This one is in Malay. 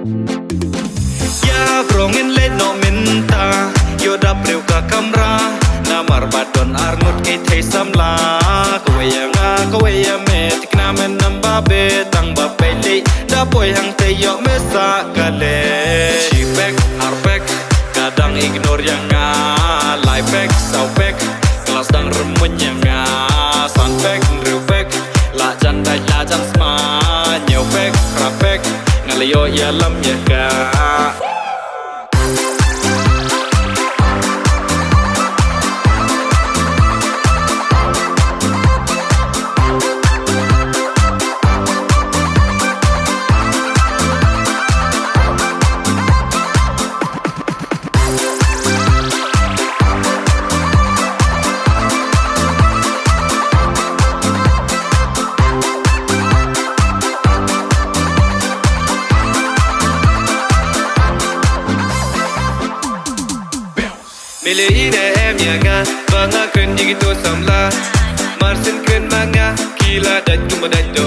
Ya brongin le no minta yo da preu ka kamra na marbat don arnut ke thei samla ko ya me tikna men namba be tang ba pele da boy hang te yo me sa kale chi back ar back kadang ignore yang nga lie back sau back kelas dang remun yang nga san back real back la jan sma nhiều back rap back ngalayo ya lam ya ka Mili ine em yanga banga kun yigi to samla marsin kun manga kila dan kuma dan do